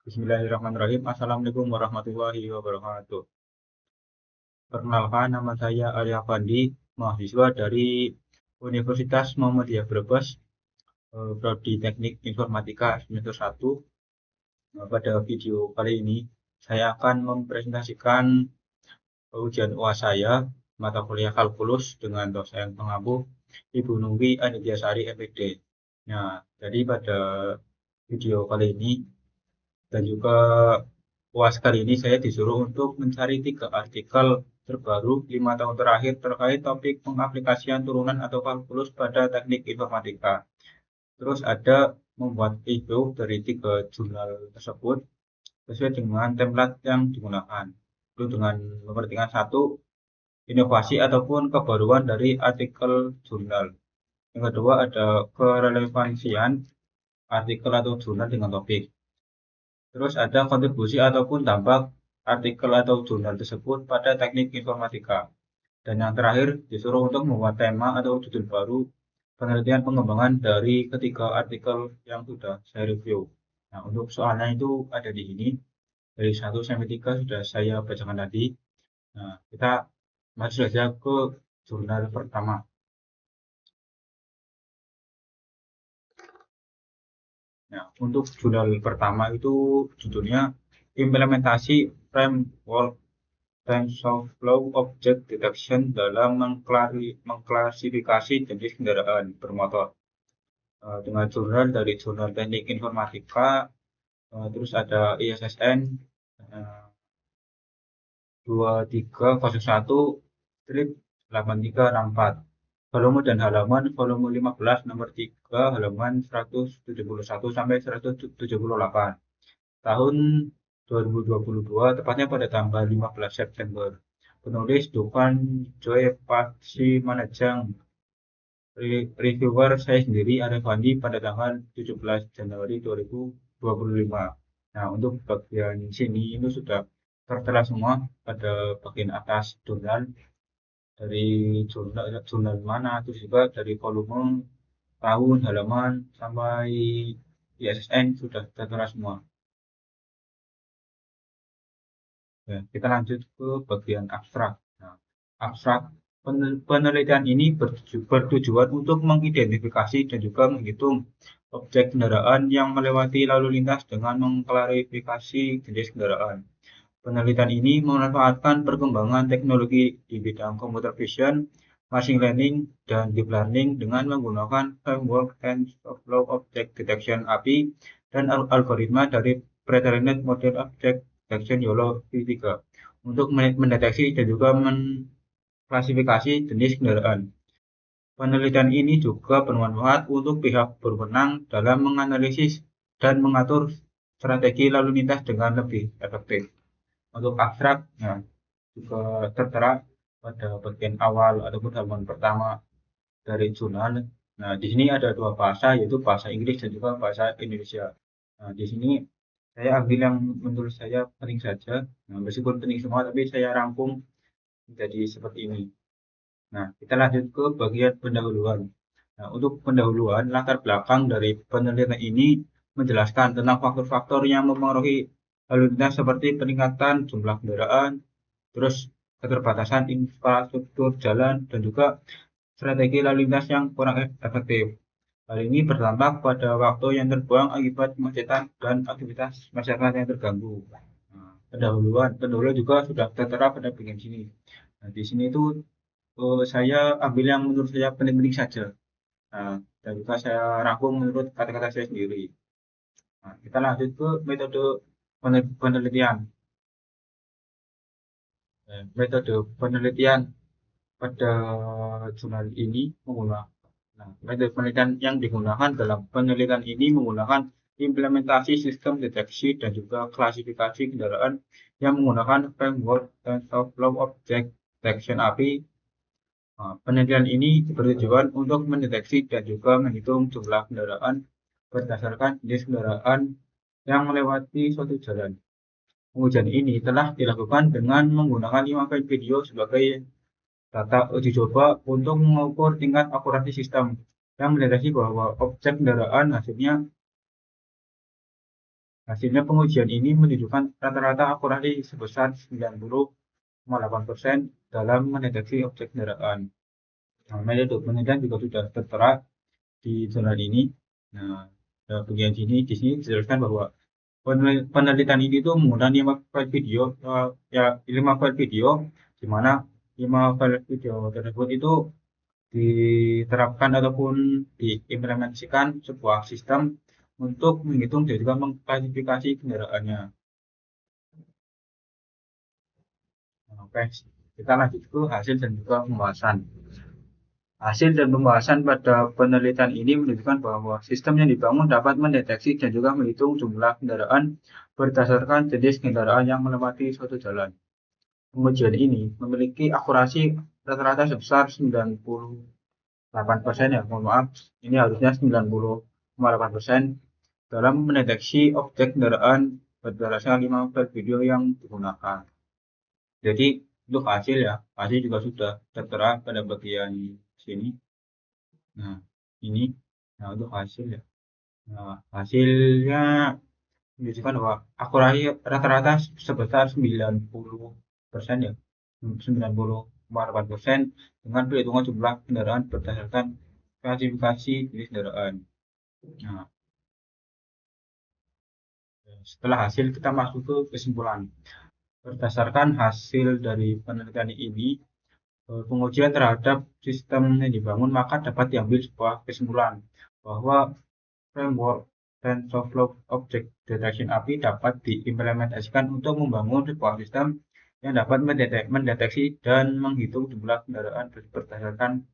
Bismillahirrahmanirrahim. Assalamualaikum warahmatullahi wabarakatuh. Perkenalkan, nama saya Arya Fandi, mahasiswa dari Universitas Muhammadiyah Brebes, Prodi Teknik Informatika semester 1. Pada video kali ini, saya akan mempresentasikan ujian UAS saya, mata kuliah kalkulus dengan dosen pengampu Ibu Nungwi Anityasari MPD. Nah, jadi pada video kali ini dan juga UAS kali ini saya disuruh untuk mencari 3 artikel terbaru 5 tahun terakhir terkait topik pengaplikasian turunan atau kalkulus pada teknik informatika. Terus ada membuat review dari 3 jurnal tersebut sesuai dengan template yang digunakan. Itu dengan memperhatikan satu, inovasi ataupun kebaruan dari artikel jurnal. Yang kedua ada kerelevansian artikel atau jurnal dengan topik. Terus ada kontribusi ataupun dampak artikel atau jurnal tersebut pada teknik informatika. Dan yang terakhir disuruh untuk membuat tema atau judul baru penelitian pengembangan dari ketiga artikel yang sudah saya review. Nah, untuk soalnya itu ada di sini. Dari 1 sampai 3 sudah saya bacakan tadi. Nah, kita masuk saja ke jurnal pertama. Nah, untuk jurnal pertama itu judulnya implementasi framework TensorFlow Object Detection dalam mengklasifikasi jenis kendaraan bermotor. Dengan jurnal dari Jurnal Teknik Informatika, terus ada ISSN 2301-8364. Volume dan halaman volume 15 nomor 3 halaman 171 sampai 178. Tahun 2022, tepatnya pada tanggal 15 September. Penulis Dufan Joy Paksimanajang. Reviewer saya sendiri Arya Fandi pada tanggal 17 Januari 2025. Nah, untuk bagian sini itu sudah tertera semua pada bagian atas jurnal, dari jurnal mana, terus juga dari volume, tahun, halaman, sampai ISSN sudah tertera semua. Ya, kita lanjut ke bagian abstrak. Nah, abstrak penelitian ini bertujuan untuk mengidentifikasi dan juga menghitung objek kendaraan yang melewati lalu lintas dengan mengklarifikasi jenis kendaraan. Penelitian ini memanfaatkan perkembangan teknologi di bidang computer vision, machine learning, dan deep learning dengan menggunakan framework TensorFlow Object Detection API dan algoritma dari Pre-trained Model Object Detection YOLO V3 untuk mendeteksi dan juga mengklasifikasi jenis kendaraan. Penelitian ini juga bermanfaat untuk pihak berwenang dalam menganalisis dan mengatur strategi lalu lintas dengan lebih efektif. Untuk abstrak, nah, juga tertera pada bagian awal ataupun halaman pertama dari jurnal. Nah, di sini ada dua bahasa, yaitu bahasa Inggris dan juga bahasa Indonesia. Nah, di sini saya ambil yang menurut saya penting saja. Nah, meskipun penting semua, tapi saya rangkum menjadi seperti ini. Nah, kita lanjut ke bagian pendahuluan. Nah, untuk pendahuluan, latar belakang dari penelitian ini menjelaskan tentang faktor-faktor yang mempengaruhi lalu lintas seperti peningkatan jumlah kendaraan, terus keterbatasan infrastruktur jalan, dan juga strategi lalu lintas yang kurang efektif. Hal ini berdampak pada waktu yang terbuang akibat kemacetan dan aktivitas masyarakat yang terganggu. Nah, pendahuluan juga sudah tertera pada bagian sini. Nah, di sini itu saya ambil yang menurut saya penting-penting saja. Nah, dan juga saya rangkum menurut kata-kata saya sendiri. Nah, kita lanjut ke metode penelitian. Metode penelitian pada jurnal ini menggunakan, nah, metode penelitian yang digunakan dalam penelitian ini menggunakan implementasi sistem deteksi dan juga klasifikasi kendaraan yang menggunakan framework TensorFlow Object Detection API. Nah, penelitian ini bertujuan untuk mendeteksi dan juga menghitung jumlah kendaraan berdasarkan jenis kendaraan yang melewati suatu jalan. Pengujian ini telah dilakukan dengan menggunakan 5 file video sebagai data uji coba untuk mengukur tingkat akurasi sistem yang mendeteksi bahwa objek kendaraan hasilnya Hasilnya pengujian ini menunjukkan rata-rata akurasi sebesar 90,8% dalam mendeteksi objek kendaraan. Nah, metode penelitian juga sudah tertera di jurnal ini. Nah, bagian di sini dijelaskan bahwa penelitian ini tuh menggunakan 5 file video, ya 5 file video, di mana 5 file video tersebut itu diterapkan ataupun diimplementasikan sebuah sistem untuk menghitung dan juga mengklasifikasi kendaraannya. Nah, oke, kita lanjut ke hasil dan juga pembahasan. Hasil dan pembahasan pada penelitian ini menunjukkan bahwa sistem yang dibangun dapat mendeteksi dan juga menghitung jumlah kendaraan berdasarkan jenis kendaraan yang melewati suatu jalan. Pengujian ini memiliki akurasi rata-rata sebesar 98% ya, mohon maaf, ini harusnya 90,8% dalam mendeteksi objek kendaraan berdasarkan 5 file video yang digunakan. Jadi untuk hasil ya, hasil juga sudah tertera pada bagian sini. Nah, ini, nah untuk hasil ya. Nah, hasilnya menunjukkan bahwa akurasi rata-rata sebesar 90% ya, 90,8% dengan perhitungan jumlah kendaraan berdasarkan klasifikasi jenis kendaraan. Nah, setelah hasil kita masuk ke kesimpulan. Berdasarkan hasil dari penelitian ini, pengujian terhadap sistem yang dibangun, maka dapat diambil sebuah kesimpulan bahwa framework TensorFlow Object Detection API dapat diimplementasikan untuk membangun sebuah sistem yang dapat mendeteksi dan menghitung jumlah kendaraan berdasarkan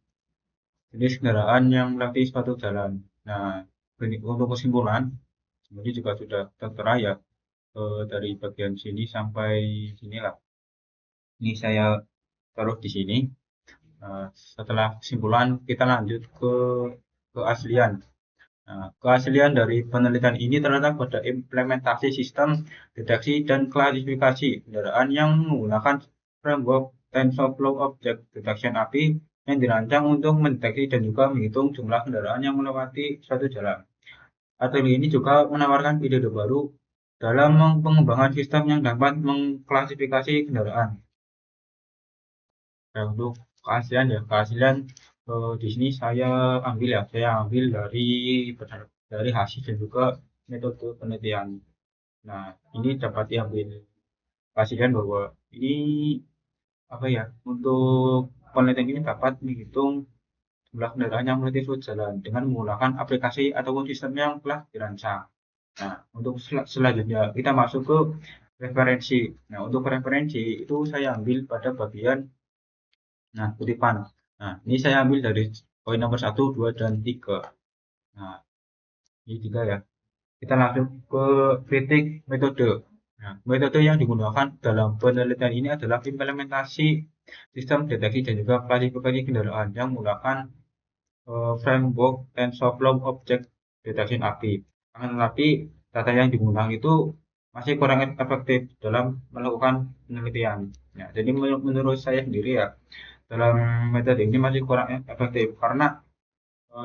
jenis kendaraan yang melewati suatu jalan. Nah, untuk kesimpulan, ini juga sudah tertera ya, dari bagian sini sampai sinilah. Ini saya taruh di sini. Setelah kesimpulan, kita lanjut ke keaslian. Nah, keaslian dari penelitian ini terletak pada implementasi sistem deteksi dan klasifikasi kendaraan yang menggunakan framework TensorFlow Object Detection API yang dirancang untuk mendeteksi dan juga menghitung jumlah kendaraan yang melewati suatu jalan. Artikel ini juga menawarkan ide baru dalam pengembangan sistem yang dapat mengklasifikasi kendaraan. Nah, untuk keaslian ya, keaslian di sini saya ambil dari hasil dan juga metode penelitian. Nah, ini dapat diambil keaslian bahwa ini apa ya, untuk penelitian ini dapat menghitung jumlah kendaraan yang melewati suatu jalan dengan menggunakan aplikasi ataupun sistem yang telah dirancang. Nah, untuk selanjutnya kita masuk ke referensi. Nah, untuk referensi itu saya ambil pada bagian kutipan. Nah, ini saya ambil dari poin nomor 1, 2, dan 3. Nah, ini 3 ya. Kita langsung ke kritik metode. Nah, metode yang digunakan dalam penelitian ini adalah implementasi sistem deteksi dan juga klasifikasi kendaraan yang menggunakan framework TensorFlow Object Detection API. Tetapi data yang digunakan itu masih kurang efektif dalam melakukan penelitian. Nah, jadi menurut saya sendiri ya, dalam metode ini masih kurang efektif karena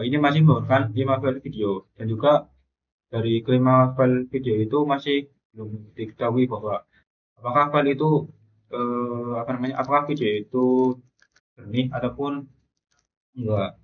ini masih menggunakan 5 file video dan juga dari kelima file video itu masih belum diketahui bahwa apakah file itu apakah video itu jernih ataupun enggak.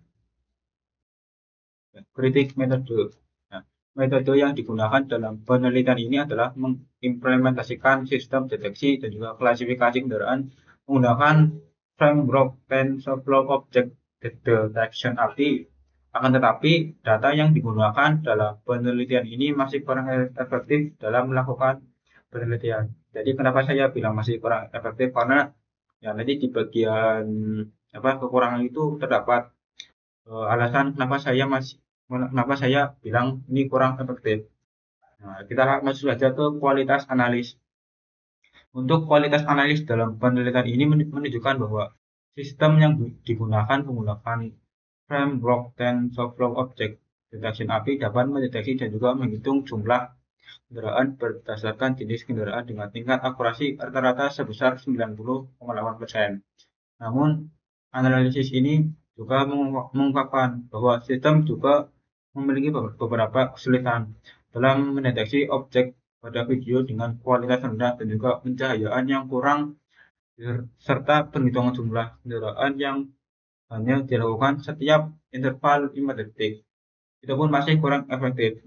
Kritik metode. Nah, metode yang digunakan dalam penelitian ini adalah mengimplementasikan sistem deteksi dan juga klasifikasi kendaraan menggunakan framework TensorFlow Object Detection API. Akan tetapi, data yang digunakan dalam penelitian ini masih kurang efektif dalam melakukan penelitian. Jadi kenapa saya bilang masih kurang efektif, karena ya nanti di bagian kekurangan itu terdapat alasan kenapa saya bilang ini kurang efektif. Nah, kita masuk saja ke kualitas analis. Untuk kualitas analis dalam penelitian ini menunjukkan bahwa sistem yang digunakan menggunakan framework TensorFlow Object Detection API dapat mendeteksi dan juga menghitung jumlah kendaraan berdasarkan jenis kendaraan dengan tingkat akurasi rata-rata sebesar 90,8%. Namun, analisis ini juga mengungkapkan bahwa sistem juga memiliki beberapa kesulitan dalam mendeteksi objek pada video dengan kualitas rendah dan juga pencahayaan yang kurang serta penghitungan jumlah kendaraan yang hanya dilakukan setiap interval 5 detik. Itu pun masih kurang efektif.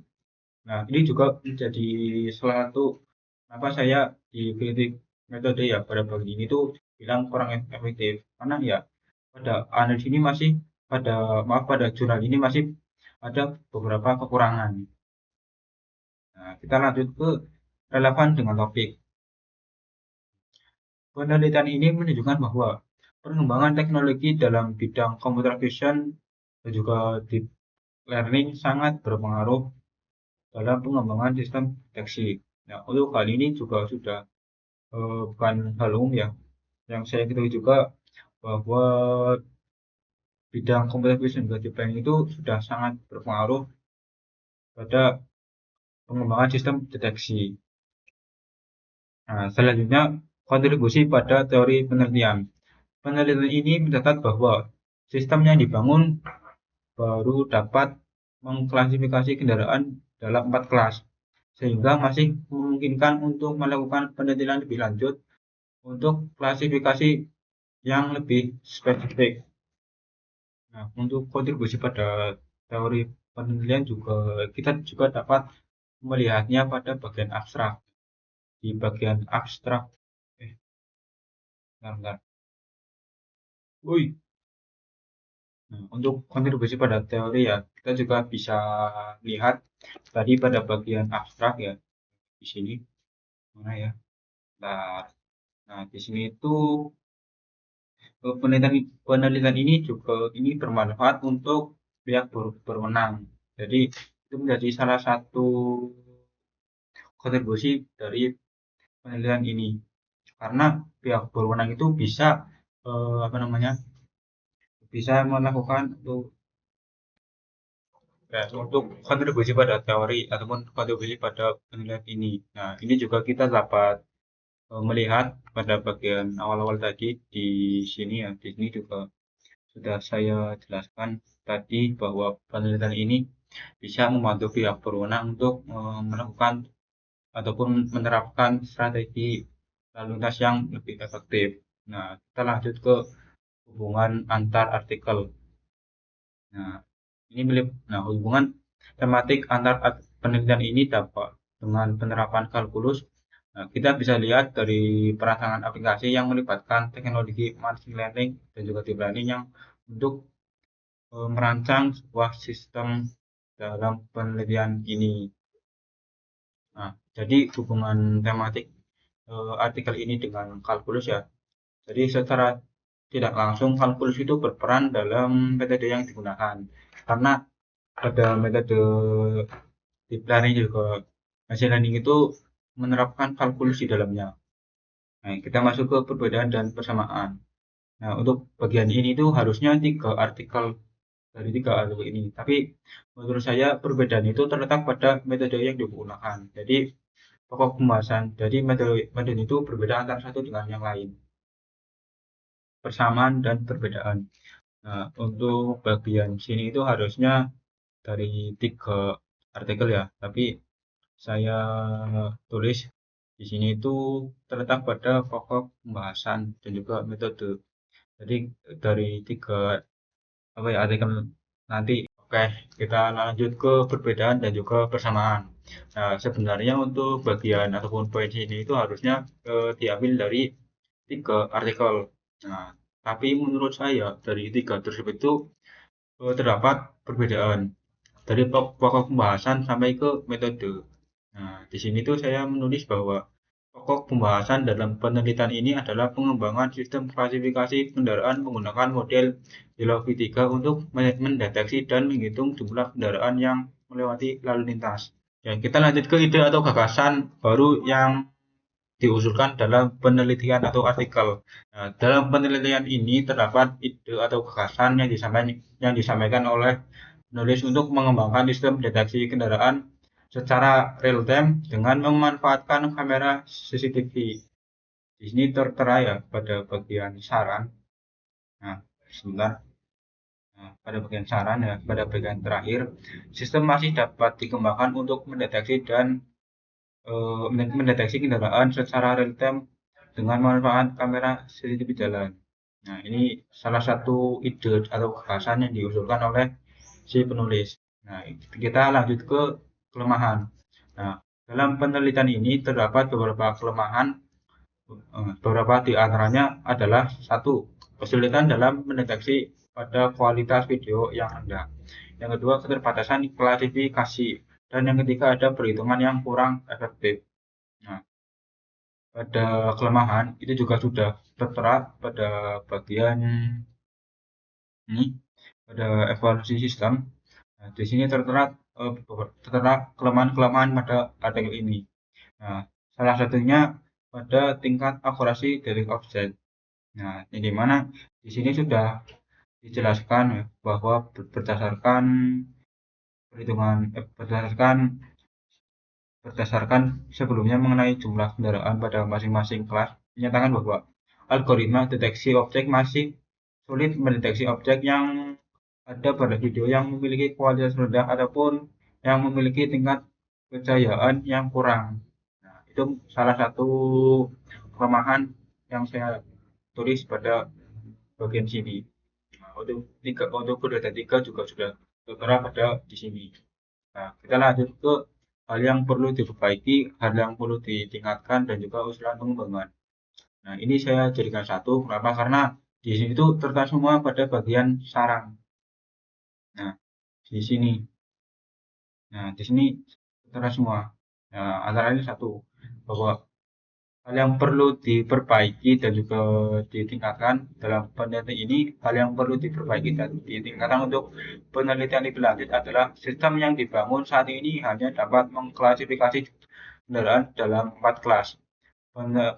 Nah, ini juga menjadi salah satu kenapa saya dikritik metode ya pada bagian ini tuh bilang kurang efektif. Karena ya pada analis ini masih pada jurnal ini masih ada beberapa kekurangan. Nah, kita lanjut ke relevan dengan topik. Penelitian ini menunjukkan bahwa perkembangan teknologi dalam bidang computer vision dan juga deep learning sangat berpengaruh dalam pengembangan sistem deteksi. Nah, untuk hal ini juga sudah bukan hal umum ya. Yang saya ketahui juga bahwa bidang computer vision dan deep learning itu sudah sangat berpengaruh pada pengembangan sistem deteksi. Nah, selanjutnya kontribusi pada teori penelitian. Penelitian ini mencatat bahwa sistem yang dibangun baru dapat mengklasifikasi kendaraan dalam 4 kelas, sehingga masih memungkinkan untuk melakukan penelitian lebih lanjut untuk klasifikasi yang lebih spesifik. Nah, untuk kontribusi pada teori penelitian juga kita juga dapat melihatnya pada bagian abstrak. Di bagian abstrak, bentar. Nah, untuk kontribusi pada teori ya, kita juga bisa lihat tadi pada bagian abstrak ya, di sini mana ya. Nah, nah di sini itu penelitian penelitian ini bermanfaat untuk pihak berwenang. Jadi itu menjadi salah satu kontribusi dari penelitian ini karena pihak berwenang itu bisa apa namanya bisa melakukan untuk kontribusi pada teori ataupun kontribusi pada penelitian ini. Nah, ini juga kita dapat melihat pada bagian awal-awal tadi di sini ya. Di sini juga sudah saya jelaskan tadi bahwa penelitian ini bisa membantu pihak berwenang untuk melakukan ataupun menerapkan strategi lalu lintas yang lebih efektif. Nah, kita lanjut ke hubungan antar artikel. Nah, hubungan tematik antar penelitian ini dapat dengan penerapan kalkulus. Nah, kita bisa lihat dari perancangan aplikasi yang melibatkan teknologi machine learning dan juga deep learning yang untuk merancang sebuah sistem dalam penelitian ini. Nah, jadi hubungan tematik artikel ini dengan kalkulus ya. Jadi secara tidak langsung kalkulus itu berperan dalam metode yang digunakan. Karena pada metode deep learning juga machine learning itu menerapkan kalkulus di dalamnya. Nah, kita masuk ke perbedaan dan persamaan. Nah, untuk bagian ini tuh harusnya 3 artikel dari 3 artikel ini. Tapi menurut saya perbedaan itu terletak pada metode yang digunakan. Jadi pokok pembahasan dari metode itu berbeda antara satu dengan yang lain. Persamaan dan perbedaan. Nah, untuk bagian sini itu harusnya dari 3 artikel ya, tapi saya tulis di sini itu terletak pada pokok pembahasan dan juga metode. Jadi dari 3 artikel nanti. Oke, kita lanjut ke perbedaan dan juga persamaan. Nah, sebenarnya untuk bagian ataupun poin ini itu harusnya diambil dari 3 artikel. Nah, tapi menurut saya dari 3 tersebut itu terdapat perbedaan dari pokok pembahasan sampai ke metode. Nah, di sini tuh saya menulis bahwa pokok pembahasan dalam penelitian ini adalah pengembangan sistem klasifikasi kendaraan menggunakan model YELLOW-V3 untuk mendeteksi dan menghitung jumlah kendaraan yang melewati lalu lintas. Ya, kita lanjut ke ide atau gagasan baru yang diusulkan dalam penelitian atau artikel. Nah, dalam penelitian ini terdapat ide atau gagasan yang disampaikan oleh penulis untuk mengembangkan sistem deteksi kendaraan secara real time dengan memanfaatkan kamera CCTV. Di sini tertera ya pada bagian saran. Nah, sebentar. Nah, pada bagian saran ya, pada bagian terakhir, sistem masih dapat dikembangkan untuk mendeteksi dan mendeteksi kendaraan secara real time dengan memanfaatkan kamera CCTV jalan. Nah, ini salah satu ide atau gagasan yang diusulkan oleh si penulis. Nah, kita lanjut ke kelemahan. Nah, dalam penelitian ini terdapat beberapa kelemahan. Beberapa di antaranya adalah satu, kesulitan dalam mendeteksi pada kualitas video yang rendah. Yang kedua, keterbatasan klasifikasi. Dan yang ketiga, ada perhitungan yang kurang efektif. Nah, pada kelemahan itu juga sudah tertera pada bagian ini, pada evaluasi sistem. Nah, di sini tertera kelemahan-kelemahan pada artikel ini. Nah, salah satunya pada tingkat akurasi dari objek. Nah, ini dimana di sini sudah dijelaskan ya, bahwa berdasarkan perhitungan berdasarkan sebelumnya mengenai jumlah kendaraan pada masing-masing kelas menyatakan bahwa algoritma deteksi objek masih sulit mendeteksi objek yang ada pada video yang memiliki kualitas rendah ataupun yang memiliki tingkat kejayaan yang kurang. Nah, itu salah satu kelemahan yang saya tulis pada bagian sini. Nah, untuk periode 3 juga sudah tertera pada di sini. Nah, kita lanjut ke hal yang perlu diperbaiki, hal yang perlu ditingkatkan, dan juga usulan pengembangan. Nah, ini saya jadikan satu. Kenapa? Karena di sini itu tertera semua pada bagian saran. Nah, di sini. Nah, di sini tertera semua. Nah, antara ini satu, bahwa hal yang perlu diperbaiki dan juga ditingkatkan dalam penelitian ini, hal yang perlu diperbaiki dan ditingkatkan untuk penelitian lebih lanjut adalah sistem yang dibangun saat ini hanya dapat mengklasifikasi kendaraan dalam 4 kelas.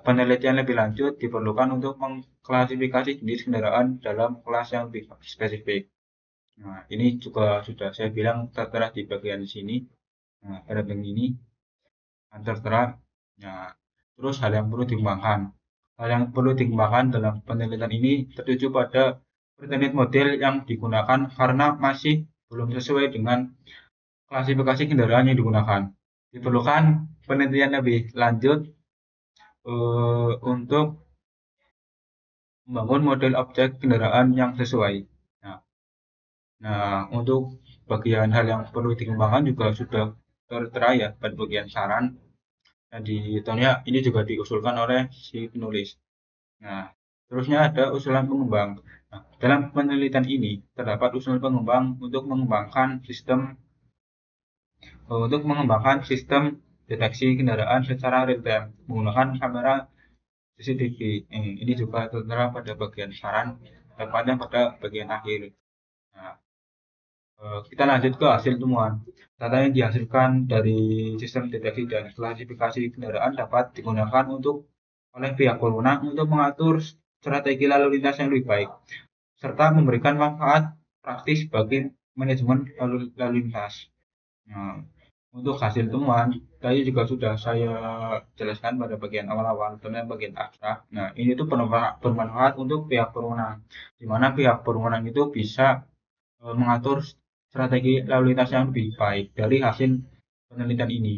Penelitian lebih lanjut diperlukan untuk mengklasifikasi jenis kendaraan dalam kelas yang lebih spesifik. Nah, ini juga sudah saya bilang tertera di bagian sini. Nah, pada bagian ini tertera. Nah, terus hal yang perlu dikembangkan. Hal yang perlu dikembangkan dalam penelitian ini tertuju pada pertanian model yang digunakan karena masih belum sesuai dengan klasifikasi kendaraan yang digunakan. Diperlukan penelitian lebih lanjut untuk membangun model objek kendaraan yang sesuai. Nah, untuk bagian hal yang perlu dikembangkan juga sudah tertera ya pada bagian saran. Nah, di tahunnya ini juga diusulkan oleh si penulis. Nah, terusnya ada usulan pengembang. Nah, dalam penelitian ini terdapat usulan pengembang untuk mengembangkan sistem deteksi kendaraan secara real time menggunakan kamera CCTV. Ini juga tertera pada bagian saran, tepatnya pada bagian akhir. Nah, kita lanjut ke hasil temuan. Data yang dihasilkan dari sistem deteksi dan klasifikasi kendaraan dapat digunakan oleh pihak berwenang untuk mengatur strategi lalu lintas yang lebih baik, serta memberikan manfaat praktis bagi manajemen lalu lintas. Nah, untuk hasil temuan, tadi juga sudah saya jelaskan pada bagian awal-awal, tentang bagian abstrak. Nah, ini tuh bermanfaat untuk pihak berwenang, di mana pihak berwenang itu bisa mengatur strategi lalu lintas yang lebih baik dari hasil penelitian ini.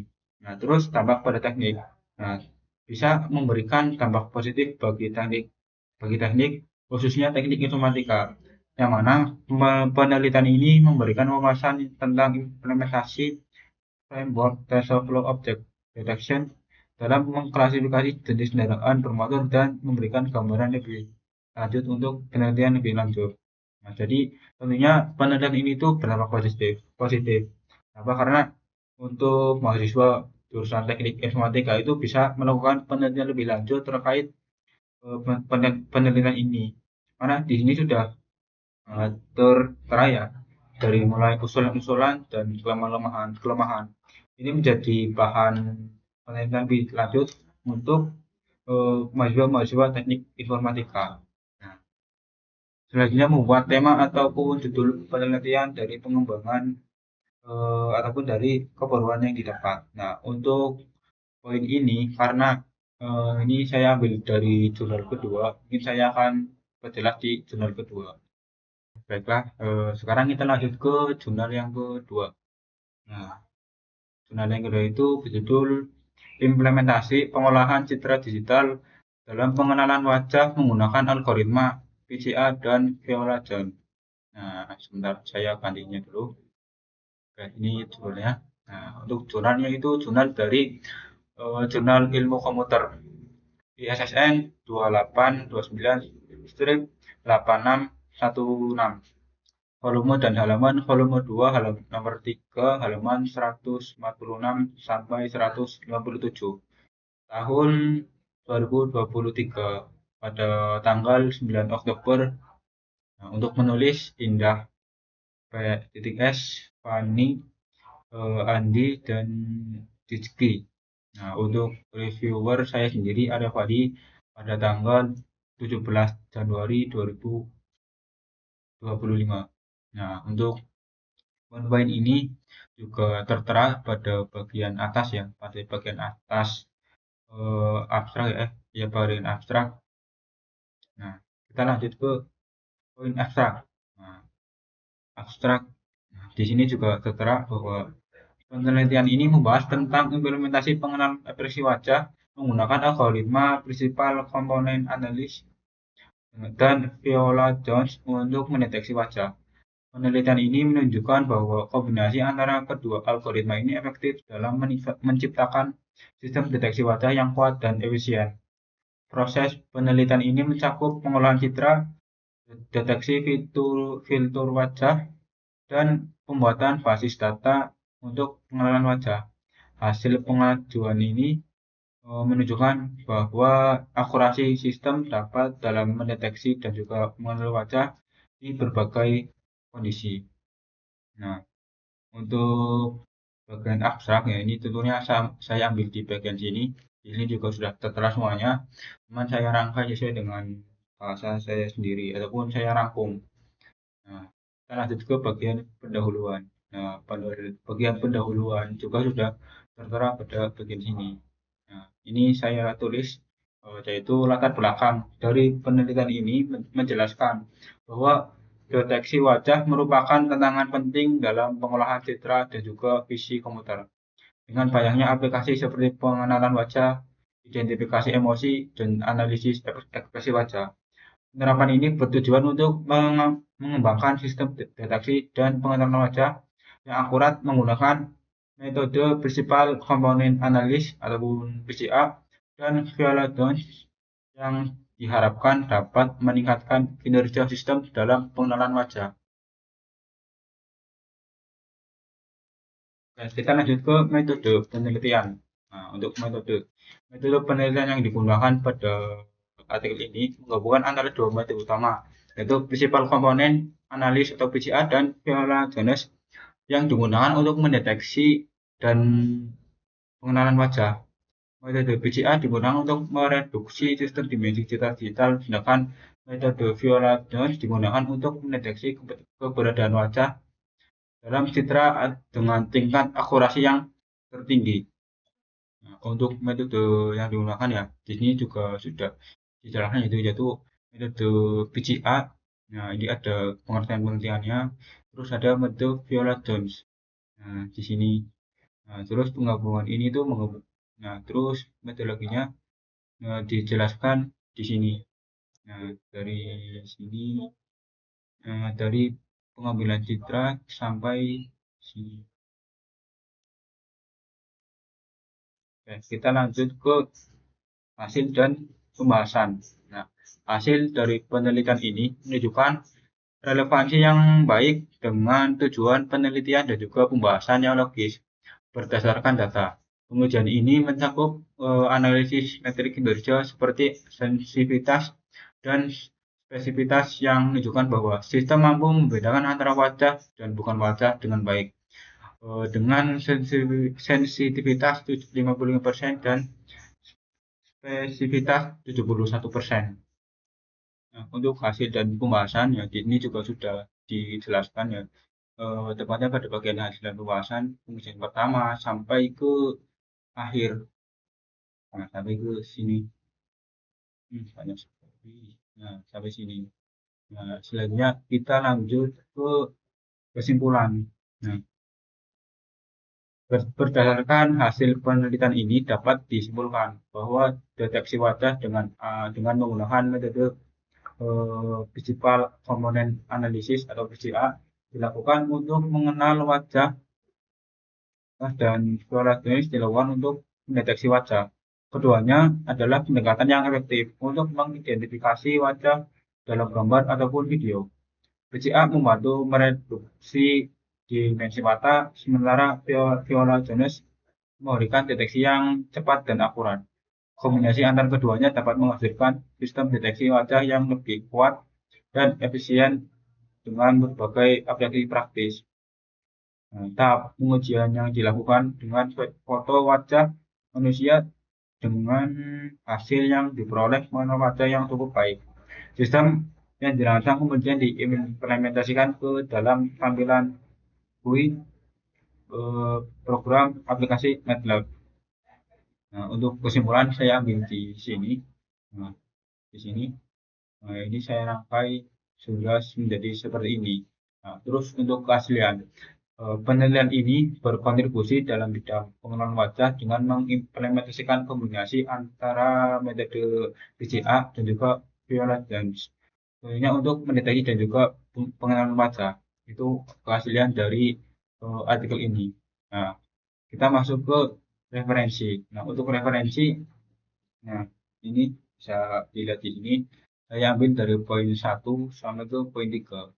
Nah, terus dampak pada teknik. Nah, bisa memberikan dampak positif bagi teknik khususnya teknik informatika, yang mana penelitian ini memberikan wawasan tentang implementasi framework TensorFlow Object Detection dalam mengklasifikasi jenis kendaraan bermotor dan memberikan gambaran lebih lanjut untuk penelitian lebih lanjut. Nah, jadi tentunya penelitian ini tuh berdampak positif. Apa? Karena untuk mahasiswa jurusan teknik informatika itu bisa melakukan penelitian lebih lanjut terkait penelitian ini. Karena di sini sudah tertera ya dari mulai usulan-usulan dan kelemahan. Ini menjadi bahan penelitian lebih lanjut untuk mahasiswa-mahasiswa teknik informatika. Nah, selanjutnya membuat tema ataupun judul penelitian dari pengembangan ataupun dari keperluan yang didapat. Nah, untuk poin ini karena ini saya ambil dari jurnal kedua, mungkin saya akan perjelas di jurnal kedua. Baiklah, sekarang kita lanjut ke jurnal yang kedua. Nah, jurnal yang kedua itu berjudul implementasi pengolahan citra digital dalam pengenalan wajah menggunakan algoritma PCA dan Viola Jones. Nah, sebentar saya gantinya dulu. Oke, ini judulnya. Nah, untuk jurnalnya itu jurnal dari Jurnal Ilmu Komputer ISSN 2829-8616. Volume dan halaman volume 2 halaman nomor 3 halaman 146 sampai 157 tahun 2023 pada tanggal 9 Oktober. Nah, untuk menulis Indah P.S. Fani, Andi dan Rizky. Nah, untuk reviewer saya sendiri ada Fadi pada tanggal 17 Januari 2025. Nah, untuk poin-poin ini juga tertera pada bagian atas ya, pada bagian atas abstrak ya, ya bagian abstrak. Nah, kita lanjut ke poin abstrak. Nah, abstrak. Nah, di sini juga tertera bahwa penelitian ini membahas tentang implementasi pengenalan ekspresi wajah menggunakan algoritma prinsipal komponen analis dan Viola Jones untuk mendeteksi wajah. Penelitian ini menunjukkan bahwa kombinasi antara kedua algoritma ini efektif dalam menciptakan sistem deteksi wajah yang kuat dan efisien. Proses penelitian ini mencakup pengolahan citra, deteksi fitur wajah, dan pembuatan basis data untuk pengenalan wajah. Hasil pengajuan ini menunjukkan bahwa akurasi sistem dapat dalam mendeteksi dan juga mengenali wajah di berbagai kondisi. Nah, untuk bagian abstrak ya ini tentunya saya ambil di bagian sini. Ini juga sudah tertera semuanya. Cuman saya rangkai sesuai dengan bahasa saya sendiri ataupun saya rangkum. Nah, kita lanjut ke bagian pendahuluan. Nah, pada bagian pendahuluan juga sudah tertera pada bagian sini. Nah, ini saya tulis yaitu latar belakang dari penelitian ini menjelaskan bahwa deteksi wajah merupakan tantangan penting dalam pengolahan citra dan juga visi komputer. Dengan banyaknya aplikasi seperti pengenalan wajah, identifikasi emosi, dan analisis ekspresi wajah. Penerapan ini bertujuan untuk mengembangkan sistem deteksi dan pengenalan wajah yang akurat menggunakan metode prinsipal komponen analis ataupun PCA dan Viola Jones yang diharapkan dapat meningkatkan kinerja sistem dalam pengenalan wajah. Dan kita lanjut ke metode penelitian. Nah, untuk metode penelitian yang digunakan pada artikel ini menggabungkan antara dua metode utama, yaitu prinsipal komponen analis atau PCA dan Viola Jones yang digunakan untuk mendeteksi dan pengenalan wajah. Metode PCA digunakan untuk mereduksi sistem dimensi digital, sedangkan metode Viola Jones digunakan untuk mendeteksi keberadaan wajah dalam citra dengan tingkat akurasi yang tertinggi. Nah, untuk metode yang digunakan ya, di sini juga sudah dijelaskan yaitu metode PCA. Nah, ini ada pengertian-pengertiannya. Terus ada metode Viola Jones. Nah, di sini. Nah, terus penggabungan ini tuh nah, terus metodologinya dijelaskan di sini. Nah, dari sini dari pengambilan citra sampai sini. Oke, kita lanjut ke hasil dan pembahasan. Nah, hasil dari penelitian ini menunjukkan relevansi yang baik dengan tujuan penelitian dan juga pembahasan yang logis berdasarkan data. Pengujian ini mencakup analisis metrik kinerja seperti sensitivitas dan spesifitas yang menunjukkan bahwa sistem mampu membedakan antara wajah dan bukan wajah dengan baik. Dengan sensitivitas 55% dan spesifitas 71%. Nah, untuk hasil dan pembahasan ya ini juga sudah dijelaskan ya tepatnya pada bagian hasil dan pembahasan pengujian pertama sampai ke akhir. Nah, sampai ke sini. Banyak sekali. Nah, sampai sini. Nah, selanjutnya kita lanjut ke kesimpulan. Nah, Berdasarkan hasil penelitian ini dapat disimpulkan bahwa deteksi wajah dengan menggunakan metode Visual Component Analysis atau VCA dilakukan untuk mengenal wajah dan suara jenis dilakukan untuk mendeteksi wajah. Keduanya adalah pendekatan yang efektif untuk mengidentifikasi wajah dalam gambar ataupun video. VCA membantu mereduksi dimensi mata, sementara Viola Jones memberikan deteksi yang cepat dan akurat. Kombinasi antara keduanya dapat menghasilkan sistem deteksi wajah yang lebih kuat dan efisien dengan berbagai aplikasi praktis. Tahap pengujian yang dilakukan dengan foto wajah manusia dengan hasil yang diperoleh mengenal wajah yang cukup baik. Sistem yang dirancang kemudian diimplementasikan ke dalam tampilan GUI program aplikasi MATLAB. Nah, untuk kesimpulan saya ambil di sini. Nah, di sini. Nah, ini saya rangkai sudah menjadi seperti ini. Nah, terus untuk keaslian. Penelitian ini berkontribusi dalam bidang pengenalan wajah dengan mengimplementasikan kombinasi antara metode VCA dan juga Viola-Jones. Tentunya untuk mendeteksi dan juga pengenalan wajah. Itu keaslian dari artikel ini. Nah, kita masuk ke referensi. Nah, untuk referensi, nah ini bisa dilihat di sini. Saya ambil dari poin 1 sampai ke poin 3.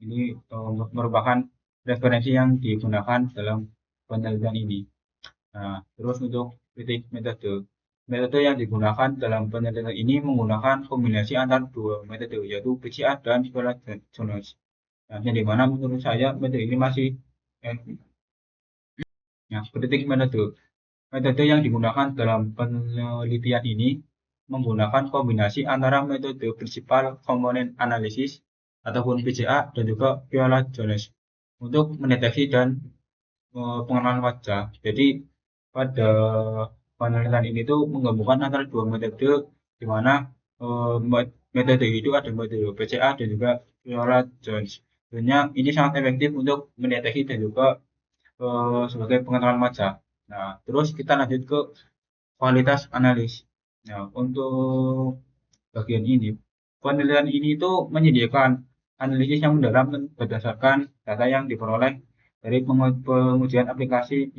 Ini merupakan referensi yang digunakan dalam penelitian ini. Nah, terus untuk kritik metode. Metode yang digunakan dalam penelitian ini menggunakan kombinasi antara dua metode, yaitu PCR dan Viola-Jones. Nah, yang dimana menurut saya metode ini masih Nah, kritik metode. Metode yang digunakan dalam penelitian ini menggunakan kombinasi antara metode Principal Component Analysis ataupun PCA dan juga Viola-Jones untuk mendeteksi dan pengenalan wajah. Jadi pada penelitian ini tuh menggabungkan antara dua metode, di mana metode itu ada metode PCA dan juga Viola-Jones. Sebenarnya ini sangat efektif untuk mendeteksi dan juga sebagai pengenalan wajah. Nah, terus kita lanjut ke kualitas analis. Nah, untuk bagian ini, penelitian ini itu menyediakan analisis yang mendalam berdasarkan data yang diperoleh dari pengujian aplikasi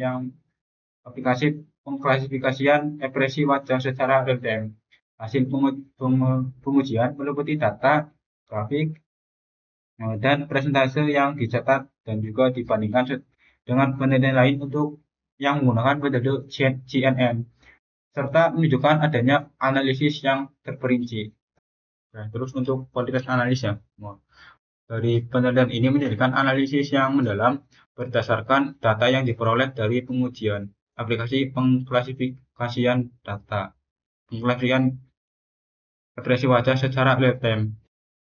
pengklasifikasian ekspresi wajah secara real time. Hasil pengujian meliputi data, grafik, dan presentase yang dicatat dan juga dibandingkan dengan penelitian lain untuk yang menggunakan metode CNN serta menunjukkan adanya analisis yang terperinci. Nah, terus untuk kualitas analis ya, dari penelitian ini menjadikan analisis yang mendalam berdasarkan data yang diperoleh dari pengujian aplikasi pengklasifikasian data, pengklasifikasian ekspresi wajah secara real time.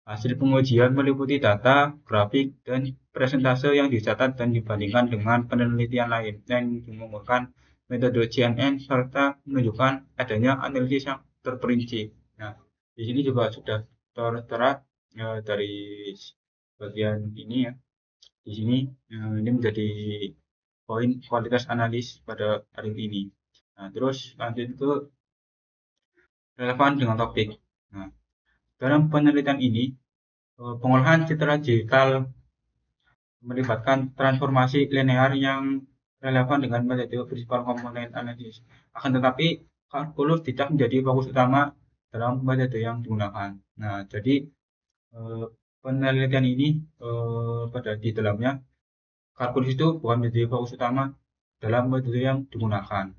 Hasil pengujian meliputi data, grafik, dan presentase yang dicatat dan dibandingkan dengan penelitian lain yang menggunakan metode CNN serta menunjukkan adanya analisis yang terperinci. Nah, di sini juga sudah tertera dari bagian ini ya. Di sini ini menjadi poin kualitas analis pada hari ini. Nah, terus lanjut ke relevan dengan topik. Nah, dalam penelitian ini, pengolahan citra digital melibatkan transformasi linear yang relevan dengan metode Principal Component Analysis. Akan tetapi, kalkulus tidak menjadi fokus utama dalam metode yang digunakan. Nah, jadi penelitian ini pada di dalamnya kalkulus itu bukan menjadi fokus utama dalam metode yang digunakan.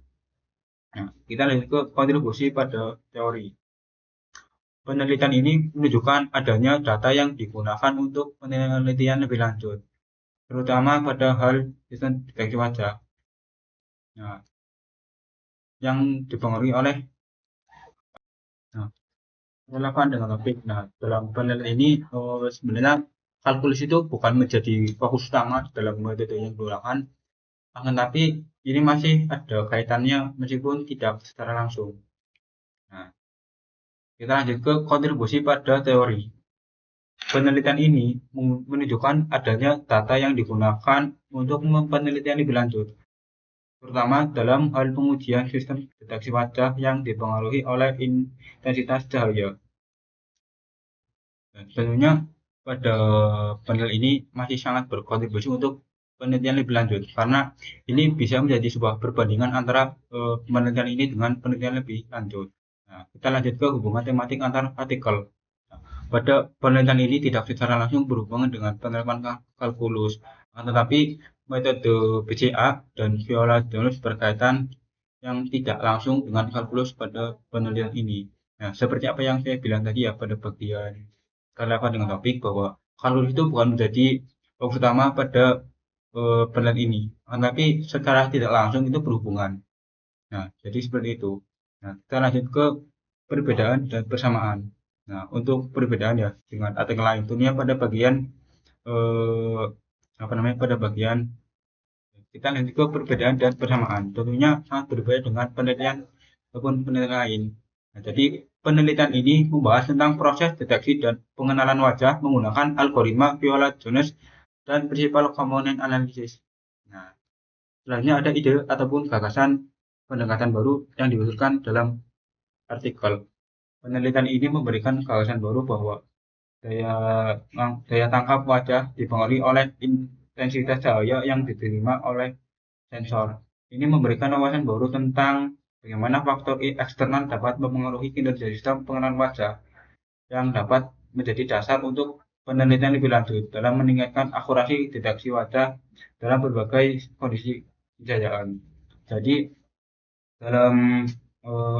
Nah, kita lanjut ke kontribusi pada teori. Penelitian ini menunjukkan adanya data yang digunakan untuk penelitian lebih lanjut, terutama pada hal sistem deteksi wajah. Nah, yang dipengaruhi oleh relevan dengan topik. Nah, dalam penelitian ini sebenarnya kalkulus itu bukan menjadi fokus utama dalam metode yang digunakan, akan tapi ini masih ada kaitannya meskipun tidak secara langsung. Nah, kita lanjut ke kontribusi pada teori. penelitian ini menunjukkan adanya data yang digunakan untuk penelitian lebih lanjut, terutama dalam hal pengujian sistem deteksi wajah yang dipengaruhi oleh intensitas cahaya. Tentunya pada panel ini masih sangat berkontribusi untuk penelitian lebih lanjut karena ini bisa menjadi sebuah perbandingan antara penelitian ini dengan penelitian lebih lanjut. Nah, kita lanjut ke hubungan tematik antar partikel. Nah, pada penelitian ini tidak secara langsung berhubungan dengan penerapan kalkulus, tetapi metode BCA dan Viola-Jones berkaitan yang tidak langsung dengan kalkulus pada penelitian ini. Nah, seperti apa yang saya bilang tadi ya pada bagian relevan dengan topik bahwa kalkulus itu bukan menjadi fokus utama pada penelitian ini, tapi secara tidak langsung itu berhubungan. Nah, jadi seperti itu. Nah, kita lanjut ke perbedaan dan persamaan. Nah, untuk perbedaan ya dengan artikel lain, tentunya pada bagian eh, apa namanya pada bagian kita lanjut ke perbedaan dan persamaan. Tentunya sangat berbeda dengan penelitian ataupun penelitian lain. Nah, jadi penelitian ini membahas tentang proses deteksi dan pengenalan wajah menggunakan algoritma Viola-Jones dan prinsipal komponen analisis. Nah, selanjutnya ada ide ataupun gagasan pendekatan baru yang diwujudkan dalam artikel. Penelitian ini memberikan gagasan baru bahwa daya daya tangkap wajah dipengaruhi oleh intensitas cahaya yang diterima oleh sensor. Ini memberikan wawasan baru tentang bagaimana faktor eksternal dapat mempengaruhi kinerja sistem pengenalan wajah yang dapat menjadi dasar untuk penelitian lebih lanjut dalam meningkatkan akurasi deteksi wajah dalam berbagai kondisi kejayaan. Jadi dalam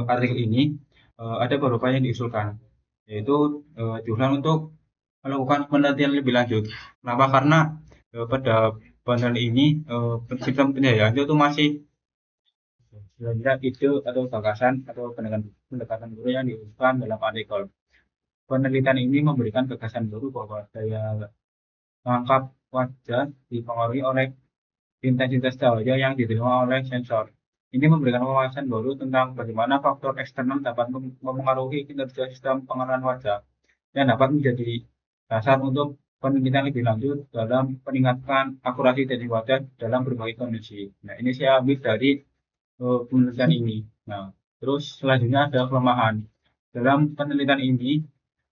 artikel ini ada beberapa yang diusulkan, yaitu diusulkan untuk melakukan penelitian lebih lanjut. Kenapa? Karena pada panel ini sistem pencahayaan itu masih kira-kira ide atau gagasan atau pendekatan baru yang diusulkan dalam artikel. Penelitian ini memberikan gagasan baru bahwa daya tangkap wajah dipengaruhi oleh intensitas cahaya yang diterima oleh sensor. Ini memberikan wawasan baru tentang bagaimana faktor eksternal dapat mempengaruhi kinerja sistem pengenalan wajah yang dapat menjadi dasar untuk penelitian lebih lanjut dalam meningkatkan akurasi deteksi wajah dalam berbagai kondisi. Nah, ini saya ambil dari penelitian ini. Nah, terus selanjutnya ada kelemahan. Dalam penelitian ini,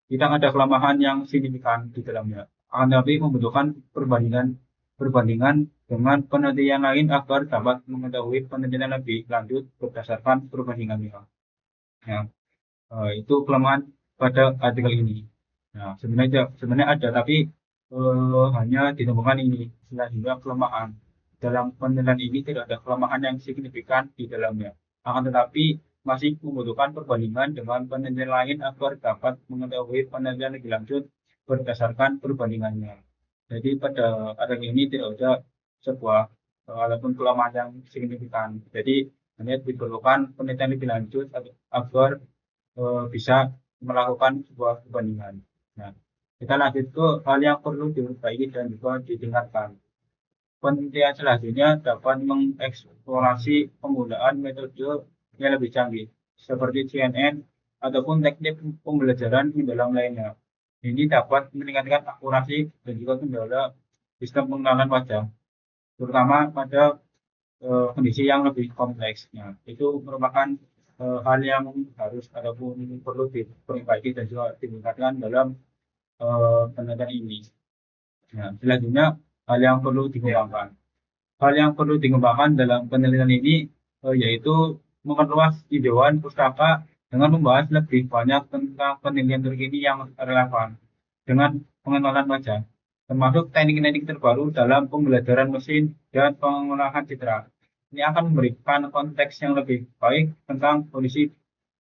tidak ada kelemahan yang signifikan di dalamnya. Akan tetapi membutuhkan perbandingan dengan penelitian lain agar dapat mengetahui penelitian lebih lanjut berdasarkan perbandingannya. Nah, itu kelemahan pada artikel ini. Nah, sebenarnya ada, tapi hanya ditemukan ini. Selanjutnya kelemahan. Dalam penelitian ini tidak ada kelemahan yang signifikan di dalamnya. Akan tetapi masih membutuhkan perbandingan dengan penelitian lain agar dapat mengetahui penelitian lebih lanjut berdasarkan perbandingannya. Jadi pada artikel ini tidak ada sebuah walaupun kelemahan yang signifikan. Jadi hanya diperlukan penelitian lebih lanjut agar bisa melakukan sebuah perbandingan. Nah, kita lanjut ke hal yang perlu diperbaiki dan juga ditingkatkan. Penelitian selanjutnya dapat mengeksplorasi penggunaan metode yang lebih canggih, seperti CNN ataupun teknik pembelajaran mendalam lainnya. Ini dapat meningkatkan akurasi dan juga kendala sistem pengenalan wajah, terutama pada kondisi yang lebih kompleks. Nah, itu merupakan hal yang harus ataupun perlu diperbaiki dan juga ditingkatkan dalam penelitian ini. Nah, selanjutnya hal yang perlu dikembangkan. Hal yang perlu dikembangkan dalam penelitian ini yaitu memperluas jangkauan pustaka dengan membahas lebih banyak tentang penelitian terkini yang relevan dengan pengenalan wajah, termasuk teknik-teknik terbaru dalam pembelajaran mesin dan pengolahan citra. Ini akan memberikan konteks yang lebih baik tentang kondisi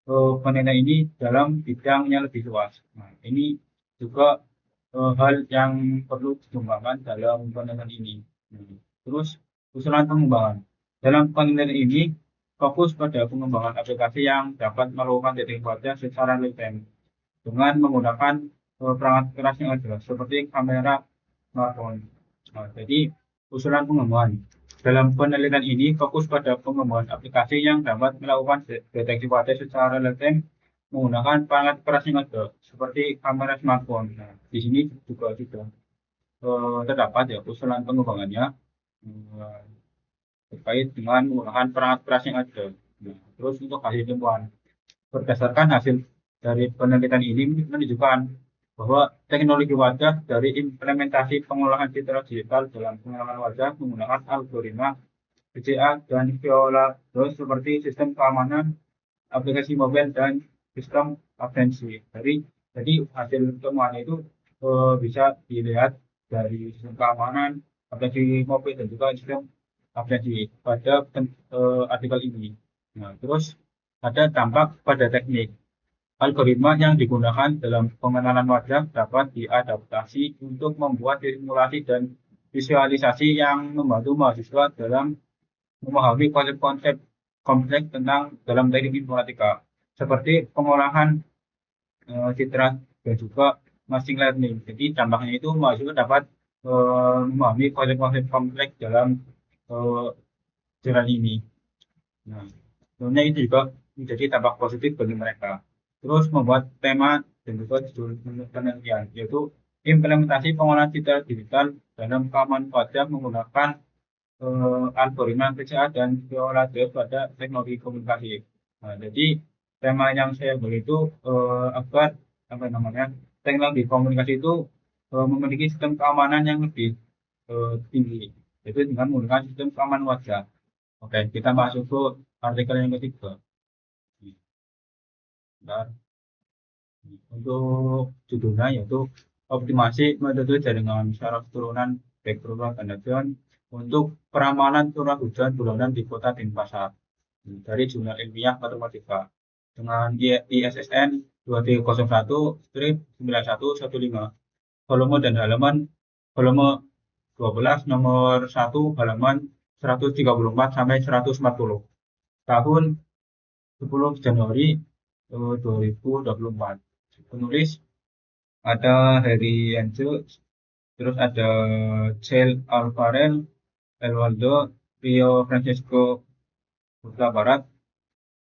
penelitian ini dalam bidang yang lebih luas. Nah, ini juga hal yang perlu dikembangkan dalam penelitian ini. Terus usulan pengembangan. Dalam penelitian ini fokus pada pengembangan aplikasi yang dapat melakukan deteksi wajah secara real time dengan menggunakan perangkat keras yang ada seperti kamera smartphone. Nah, jadi usulan pengembangan. Dalam penelitian ini fokus pada pengembangan aplikasi yang dapat melakukan deteksi wajah secara real time menggunakan perangkat keras yang ada seperti kamera smartphone. Nah, di sini juga sudah terdapat ya usulan pengembangannya eh, terkait dengan menggunakan perangkat keras yang ada. Nah, terus untuk hasil ilmuwan, berdasarkan hasil dari penelitian ini menunjukkan bahwa teknologi wajah dari implementasi pengolahan citra digital dalam pengolahan wajah menggunakan algoritma PCA dan Viola terus seperti sistem keamanan aplikasi mobile dan sistem absensi. Jadi hasil temuan itu bisa dilihat dari sistem keamanan, aplikasi mobile dan juga sistem absensi pada artikel ini. Nah, terus ada dampak pada teknik. Algoritma yang digunakan dalam pengenalan wajah dapat diadaptasi untuk membuat simulasi dan visualisasi yang membantu mahasiswa dalam memahami konsep-konsep kompleks tentang dalam teknik informatika, seperti pengolahan citra dan juga machine learning. Jadi dampaknya itu mahasiswa dapat memahami konsep-konsep kompleks dalam uh, jalan ini. Nah, tentunya itu juga menjadi dampak positif bagi mereka. Terus membuat tema dan juga judul penelitian, yaitu implementasi pengolahan citra digital dalam keamanan wajah menggunakan algoritma PCA dan Violade pada teknologi komunikasi. Nah, jadi tema yang saya beri itu agar apa namanya teknologi komunikasi itu memiliki sistem keamanan yang lebih tinggi, yaitu dengan menggunakan sistem keamanan wajah. Oke, kita masuk ke artikel yang ketiga. Bentar. Untuk judulnya yaitu optimasi metode jaringan syaraf turunan background organization untuk peramalan curah hujan bulanan di kota Denpasar dari jurnal ilmiah matematika dengan ISSN 2301-9115 volume dan halaman volume 12 nomor 1 halaman 134 sampai 140 tahun 10 Januari 2024. Penulis ada Harry Hentze, terus ada Chel Alvarez, Elwaldo, Rio Francisco Huta Barat,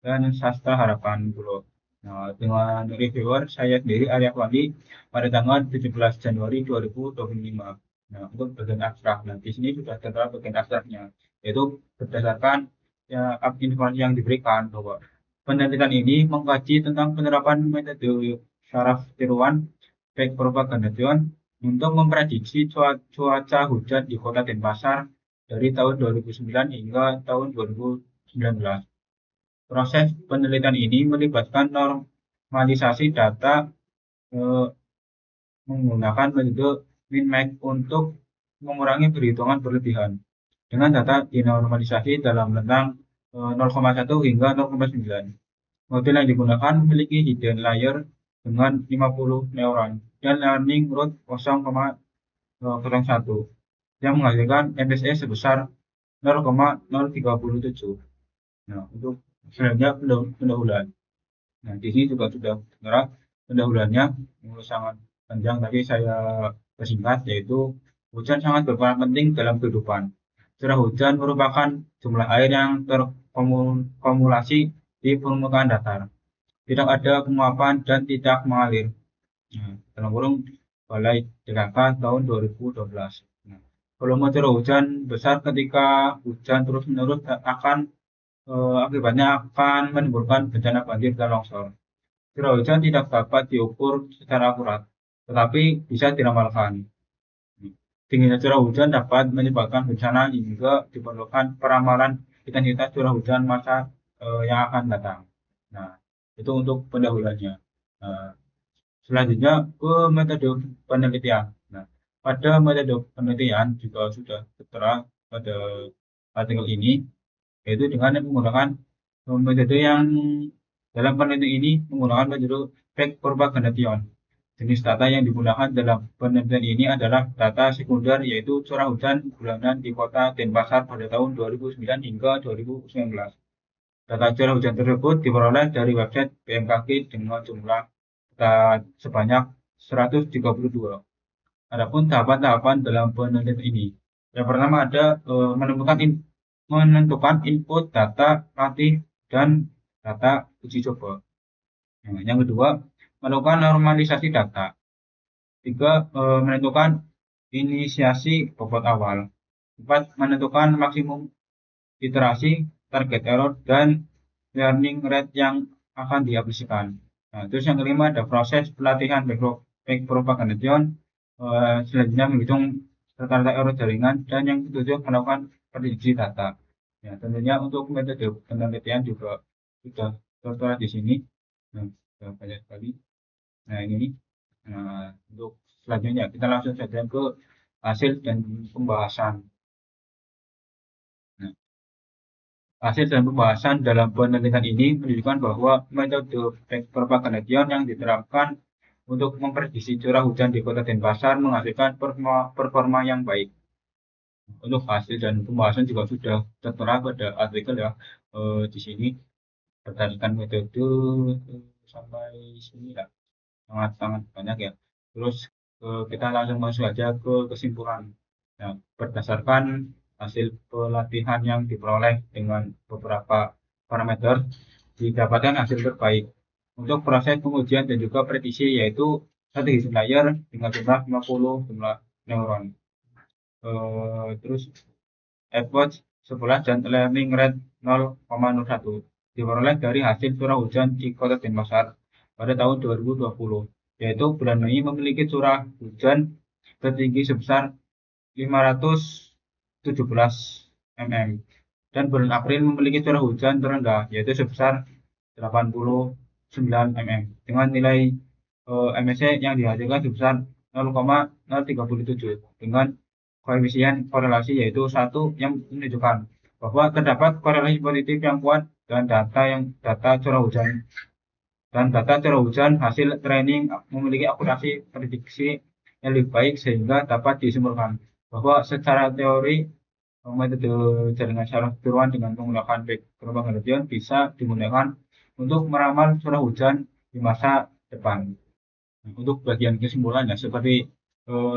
dan Sastra Harapan Pulau. Nah, dengan reviewer saya sendiri Arya Wandi pada tanggal 17 Januari 2025. Nah, untuk bagian abstrak. Nah, di sini sudah tertera bagian abstraknya, yaitu berdasarkan ya, informasi yang diberikan bahwa penelitian ini mengkaji tentang penerapan metode syaraf tiruan baik propagandation untuk memprediksi cuaca hujan di kota Denpasar dari tahun 2009 hingga tahun 2019. Proses penelitian ini melibatkan normalisasi data eh, menggunakan metode min-max untuk mengurangi perhitungan berlebihan dengan data dinormalisasi dalam rentang 0,1 hingga 0,9. Model yang digunakan memiliki hidden layer dengan 50 neuron dan learning rate 0,01 yang menghasilkan MSE sebesar 0,037. Nah, untuk selanjutnya pendahuluan. Nah, di sini juga sudah terang pendahuluannya sangat panjang, tapi saya persingkat, yaitu hujan sangat berperan penting dalam kehidupan. Curah hujan merupakan jumlah air yang terkumulasi di permukaan datar. Tidak ada penguapan dan tidak mengalir. Nah, dalam kurung Balai DKK tahun 2012. Nah, volume curah hujan besar ketika hujan terus-menerus akan akibatnya akan menimbulkan bencana banjir dan longsor. Curah hujan tidak dapat diukur secara akurat, tetapi bisa diramalkan. Tingginya curah hujan dapat menyebabkan bencana hingga diperlukan peramalan intensitas curah hujan masa yang akan datang. Nah, itu untuk pendahuluannya. Nah, selanjutnya ke metode penelitian. Nah, pada metode penelitian juga sudah tertera pada artikel ini, yaitu dengan menggunakan metode yang dalam penelitian ini menggunakan metode back propagation. Jenis data yang digunakan dalam penelitian ini adalah data sekunder, yaitu curah hujan bulanan di kota Denpasar pada tahun 2009 hingga 2019. Data curah hujan tersebut diperoleh dari website BMKG dengan jumlah data sebanyak 132. Adapun tahapan-tahapan dalam penelitian ini, yang pertama ada menentukan input data latih dan data uji coba. Nah, yang kedua, melakukan normalisasi data. Tiga, menentukan inisiasi bobot awal. Empat, menentukan maksimum iterasi, target error, dan learning rate yang akan diaplikasikan. Nah, terus yang kelima ada proses pelatihan back propagation. Selanjutnya menghitung rata-rata error jaringan, dan yang ketujuh melakukan prediksi data. Ya, tentunya untuk metode penelitian juga sudah tertera di sini. Nah, sudah banyak sekali. Nah, ini untuk selanjutnya kita langsung saja ke hasil dan pembahasan. Nah, hasil dan pembahasan dalam penelitian ini menunjukkan bahwa metode propagation yang diterapkan untuk memprediksi curah hujan di Kota Denpasar menghasilkan performa yang baik. Untuk hasil dan pembahasan juga sudah tertera pada artikel ya, di sini berdasarkan metode sampai sini ya, sangat-sangat banyak ya. Terus kita langsung masuk aja ke kesimpulan. Nah, berdasarkan hasil pelatihan yang diperoleh dengan beberapa parameter, didapatkan hasil terbaik untuk proses pengujian dan juga prediksi, yaitu satu hidden layer dengan jumlah 50 jumlah neuron. Terus Edward 11 dan learning rate 0,01 diperoleh dari hasil curah hujan di Kota Denpasar pada tahun 2020, yaitu bulan Mei memiliki curah hujan tertinggi sebesar 517 mm dan bulan April memiliki curah hujan terendah yaitu sebesar 89 mm dengan nilai MSC yang dihasilkan sebesar 0,037 dengan koefisien korelasi yaitu 1 yang menunjukkan bahwa terdapat korelasi positif yang kuat dan data curah hujan hasil training memiliki akurasi prediksi yang lebih baik sehingga dapat disimpulkan bahwa secara teori metode jaringan syaraf tiruan dengan menggunakan back propagation bisa digunakan untuk meramal curah hujan di masa depan. Nah, untuk bagian kesimpulannya seperti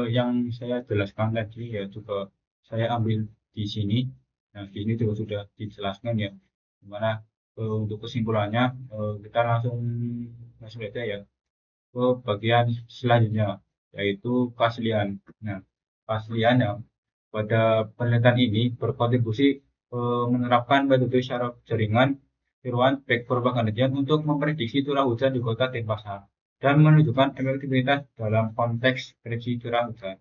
yang saya jelaskan tadi ya juga saya ambil di sini. Nah, di sini juga sudah dijelaskan ya, dimana untuk kesimpulannya kita langsung masuk aja ya ke bagian selanjutnya, yaitu keaslian. Nah, keaslian ya, pada penelitian ini berkontribusi menerapkan metode syaraf jaringan tiruan back propagation untuk memprediksi curah hujan di Kota Denpasar dan menunjukkan efektivitas dalam konteks prediksi curah hujan.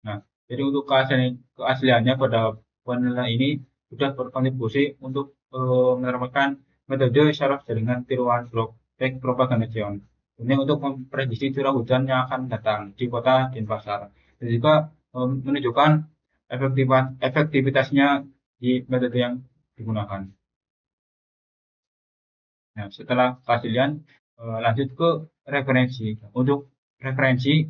Nah, jadi untuk keasliannya pada penelitian ini sudah berkontribusi untuk menerapkan metode syaraf jaringan tiruan back propagation. Ini untuk memprediksi curah hujan yang akan datang di Kota Denpasar dan juga menunjukkan efektivitasnya di metode yang digunakan. Nah, setelah keaslian lanjut ke referensi. Untuk referensi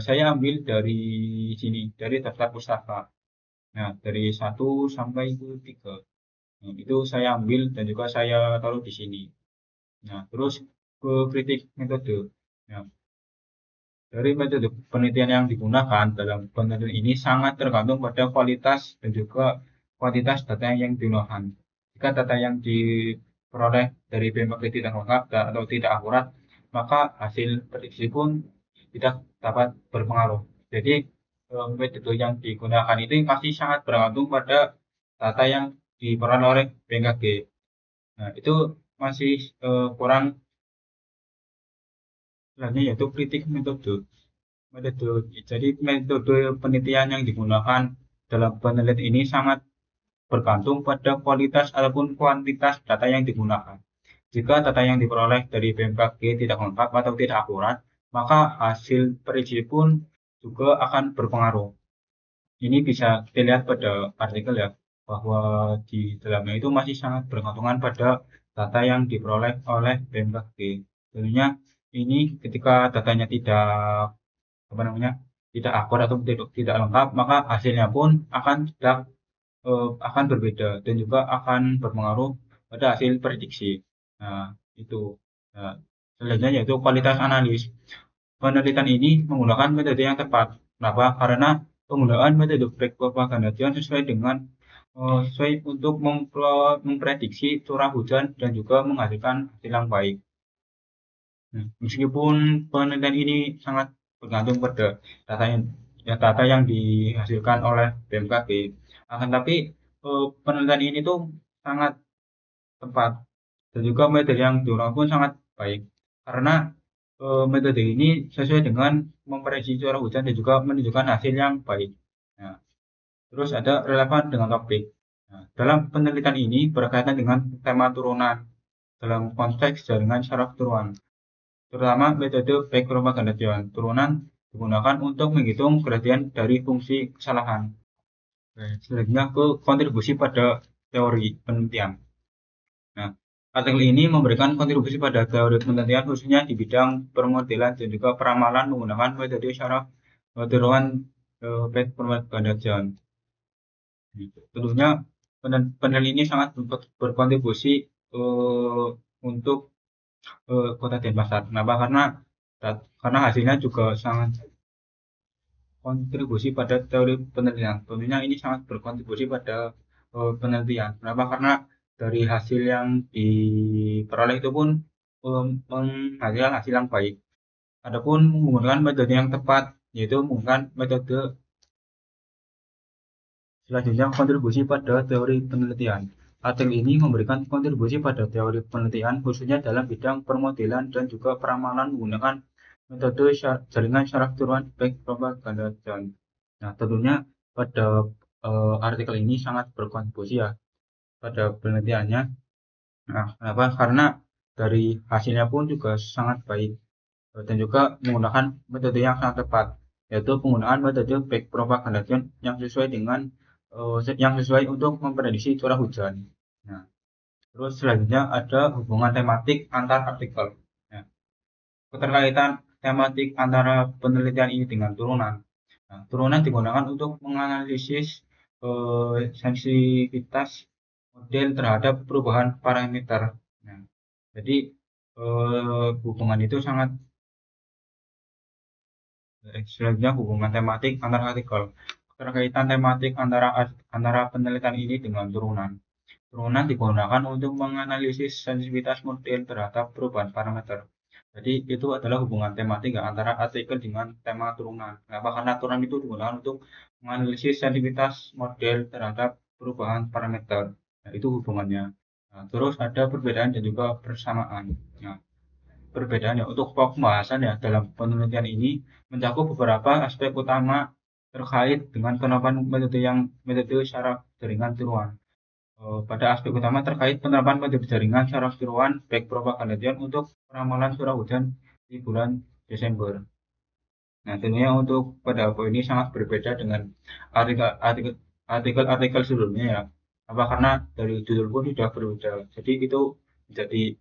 saya ambil dari sini, dari daftar pustaka. Nah, dari 1 sampai 3. Nah, itu saya ambil dan juga saya taruh di sini. Nah, terus ke kritik metode. Nah, dari metode penelitian yang digunakan dalam penelitian ini sangat tergantung pada kualitas dan juga kuantitas data yang digunakan. Jika data yang diperoleh dari BMKG tidak lengkap atau tidak akurat, maka hasil prediksi pun tidak dapat berpengaruh. Jadi metode yang digunakan itu masih sangat bergantung pada data yang diperoleh oleh BMKG. Nah, itu masih kurang. Selanjutnya yaitu kritik metode. Jadi metode penelitian yang digunakan dalam penelitian ini sangat bergantung pada kualitas ataupun kuantitas data yang digunakan. Jika data yang diperoleh dari BMKG tidak lengkap atau tidak akurat, maka hasil prediksi pun juga akan berpengaruh. Ini bisa dilihat pada artikel ya, bahwa di dalamnya itu masih sangat bergantungan pada data yang diperoleh oleh BMKG. Tentunya ini ketika datanya tidak apa namanya tidak akurat atau tidak lengkap, maka hasilnya pun akan berbeda dan juga akan berpengaruh pada hasil prediksi. Nah, itu. Nah, selanjutnya yaitu kualitas analis. Penelitian ini menggunakan metode yang tepat. Kenapa? Karena penggunaan metode back propagation sesuai untuk memprediksi curah hujan dan juga menghasilkan hasil yang baik. Meskipun penelitian ini sangat bergantung pada data yang dihasilkan oleh BMKG, akan tapi penelitian ini tuh sangat tepat dan juga metode yang digunakan pun sangat baik karena metode ini sesuai dengan memprediksi curah hujan dan juga menunjukkan hasil yang baik. Nah, terus ada relevan dengan topik. Nah, dalam penelitian ini berkaitan dengan tema turunan dalam konteks jaringan syaraf turunan, terutama metode backpropagation turunan digunakan untuk menghitung gradien dari fungsi kesalahan. Selanjutnya ke kontribusi pada teori penelitian. Nah, artikel ini memberikan kontribusi pada teori penelitian khususnya di bidang permodelan dan juga peramalan menggunakan metode syaraf turunan backpropagation. Tentunya penelitian ini sangat berkontribusi untuk Kota Denpasar. Kenapa? Karena hasilnya juga sangat kontribusi pada teori penelitian. Tentunya ini sangat berkontribusi pada penelitian. Kenapa? Karena dari hasil yang diperoleh itu pun menghasilkan hasil yang baik. Adapun menggunakan metode yang tepat, yaitu menggunakan metode selanjutnya kontribusi pada teori penelitian. Artikel ini memberikan kontribusi pada teori penelitian khususnya dalam bidang permodelan dan juga peramalan menggunakan metode jaringan syaraf turunan backpropagation. Nah, tentunya pada artikel ini sangat berkontribusi ya pada penelitiannya. Nah, kenapa? Karena dari hasilnya pun juga sangat baik dan juga menggunakan metode yang sangat tepat, yaitu penggunaan metode backpropagation yang sesuai dengan yang sesuai untuk memprediksi curah hujan. Nah, terus selanjutnya ada hubungan tematik antar artikel. Nah, keterkaitan tematik antara penelitian ini dengan turunan. Nah, turunan digunakan untuk menganalisis sensitivitas model terhadap perubahan parameter. Nah, jadi hubungan itu sangat selanjutnya hubungan tematik antar artikel. Keterkaitan tematik antara penelitian ini dengan turunan. Turunan digunakan untuk menganalisis sensitivitas model terhadap perubahan parameter. Jadi itu adalah hubungan tematik antara artikel dengan tema turunan. Kenapa? Karena turunan itu digunakan untuk menganalisis sensitivitas model terhadap perubahan parameter. Nah, itu hubungannya. Nah, terus ada perbedaan dan juga persamaan. Nah, perbedaannya untuk pembahasan ya dalam penelitian ini mencakup beberapa aspek utama terkait dengan penerapan metode syaraf jaringan tiruan. Pada aspek utama terkait penerapan metode jaringan syaraf tiruan backpropagation untuk peramalan curah hujan di bulan Desember. Nah, tentunya untuk pada poin ini sangat berbeda dengan artikel-artikel sebelumnya ya. Apa karena dari judul pun sudah berbeda. Jadi itu menjadi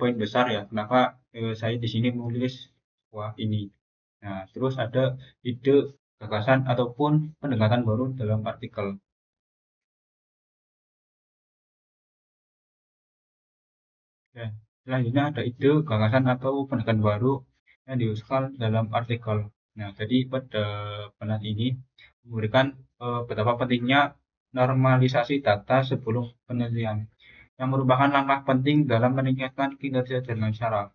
poin besar ya. Kenapa saya di sini menulis wah ini. Nah, terus ada ide, gagasan ataupun pendekatan baru dalam artikel. Ya, selanjutnya ada ide, gagasan atau pendekatan baru yang diusulkan dalam artikel. Nah, jadi pada penelitian ini memberikan betapa pentingnya normalisasi data sebelum penelitian, yang merupakan langkah penting dalam meningkatkan kinerja jaringan syaraf.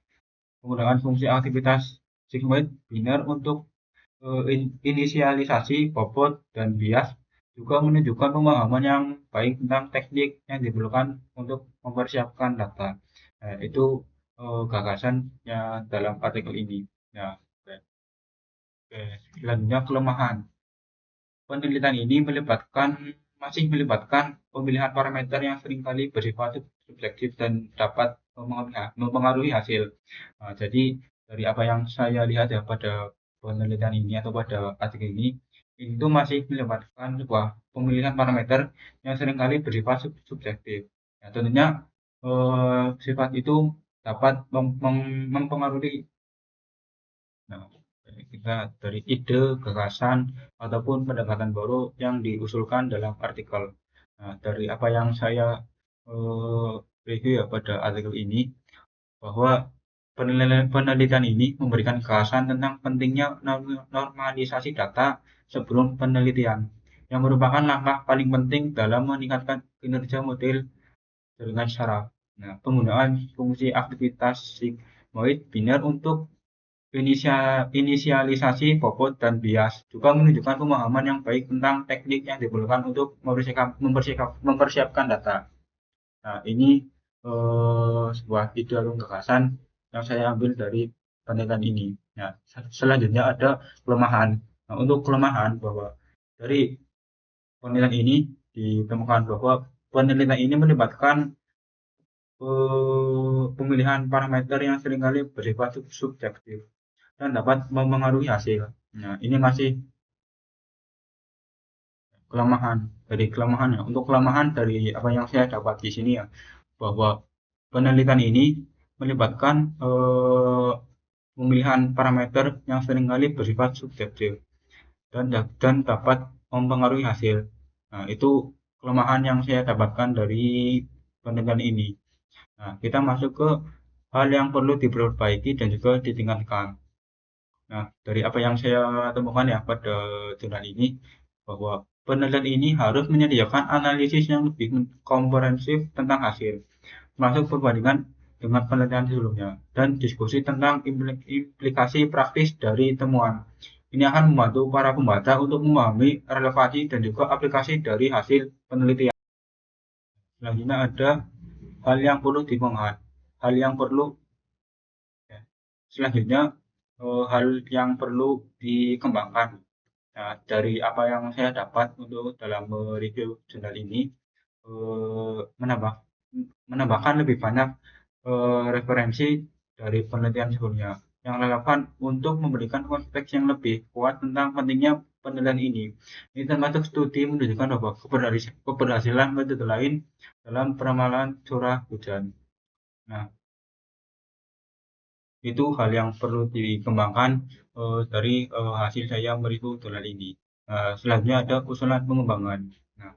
Penggunaan fungsi aktivitas sigmoid biner untuk inisialisasi bobot dan bias juga menunjukkan pemahaman yang baik tentang teknik yang diperlukan untuk mempersiapkan data. Nah, itu gagasannya dalam artikel ini. Nah, oke. Oke. Selanjutnya kelemahan. Penelitian ini masih melibatkan pemilihan parameter yang seringkali bersifat subjektif dan dapat mempengaruhi hasil. Nah, jadi dari apa yang saya lihat ya pada penelitian ini atau pada artikel ini, itu masih melibatkan sebuah pemilihan parameter yang seringkali bersifat subjektif. Nah, tentunya sifat itu dapat mempengaruhi. Nah, kita dari ide, gagasan, ataupun pendekatan baru yang diusulkan dalam artikel. Nah, dari apa yang saya review ya pada artikel ini, bahwa penelitian ini memberikan gagasan tentang pentingnya normalisasi data sebelum penelitian, yang merupakan langkah paling penting dalam meningkatkan kinerja model jaringan syaraf. Nah, penggunaan fungsi aktivitas void biner untuk inisialisasi bobot dan bias, juga menunjukkan pemahaman yang baik tentang teknik yang diperlukan untuk mempersiapkan data. Nah, ini sebuah ide atau gagasan yang saya ambil dari penelitian ini. Nah, selanjutnya ada kelemahan. Nah, untuk kelemahan bahwa dari penelitian ini ditemukan bahwa penelitian ini melibatkan pemilihan parameter yang seringkali bersifat subjektif dan dapat mempengaruhi hasil. Nah, ini masih kelemahan dari kelemahan ya. Untuk kelemahan dari apa yang saya dapat di sini ya, bahwa penelitian ini melibatkan pemilihan parameter yang seringkali bersifat subjektif dan dapat mempengaruhi hasil. Nah, itu kelemahan yang saya dapatkan dari penelitian ini. Nah, kita masuk ke hal yang perlu diperbaiki dan juga ditingkatkan. Nah, dari apa yang saya temukan ya pada jurnal ini, bahwa penelitian ini harus menyediakan analisis yang lebih komprehensif tentang hasil, termasuk perbandingan dengan penelitian sebelumnya, dan diskusi tentang implikasi praktis dari temuan. Ini akan membantu para pembaca untuk memahami relevansi dan juga aplikasi dari hasil penelitian. Selanjutnya ada hal yang perlu dibahas. Hal yang perlu ya. Selanjutnya hal yang perlu dikembangkan. Nah, dari apa yang saya dapat untuk dalam mereview jurnal ini, menambah menambahkan lebih banyak referensi dari penelitian sebelumnya yang relevan untuk memberikan konteks yang lebih kuat tentang pentingnya penelitian ini. Ini termasuk studi menunjukkan bahwa keberhasilan metode lain dalam peramalan curah hujan. Nah, itu hal yang perlu dikembangkan dari hasil saya mereview jurnal ini. Selanjutnya ada usulan pengembangan. Nah,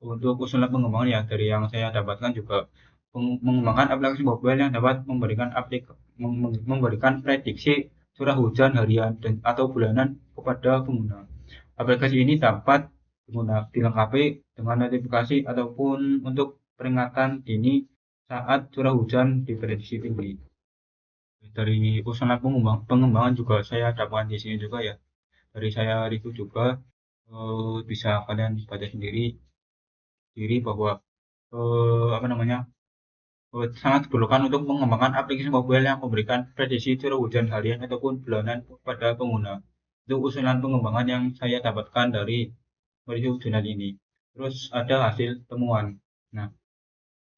untuk usulan pengembangan ya dari yang saya dapatkan juga mengembangkan aplikasi mobile yang dapat memberikan prediksi curah hujan harian dan atau bulanan kepada pengguna. Aplikasi ini dapat dilengkapi dengan notifikasi ataupun untuk peringatan dini saat curah hujan diprediksi tinggi. Dari usulan pengembangan juga saya dapatkan di sini juga ya. Dari saya review juga bisa kalian baca sendiri bahwa apa namanya sangat diperlukan untuk mengembangkan aplikasi mobile yang memberikan prediksi curah hujan harian ataupun bulanan pada pengguna. Itu usulan pengembangan yang saya dapatkan dari review jurnal ini. Terus ada hasil temuan. Nah,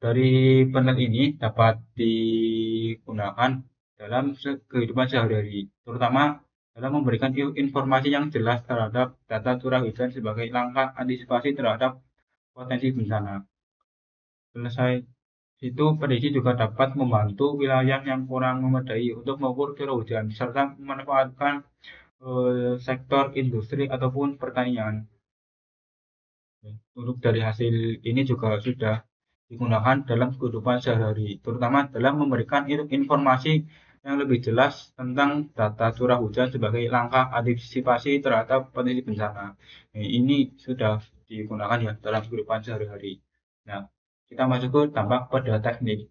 dari penelitian ini dapat digunakan dalam kehidupan sehari-hari, terutama dalam memberikan informasi yang jelas terhadap data curah hujan sebagai langkah antisipasi terhadap potensi bencana. Selesai itu, prediksi juga dapat membantu wilayah yang kurang memadai untuk mengukur curah hujan serta memanfaatkan sektor industri ataupun pertanian. Untuk dari hasil ini juga sudah digunakan dalam kehidupan sehari-hari, terutama dalam memberikan informasi yang lebih jelas tentang data curah hujan sebagai langkah antisipasi terhadap potensi bencana. Nah, ini sudah digunakan ya dalam kehidupan sehari-hari. Nah, kita masuk ke dampak pada teknik.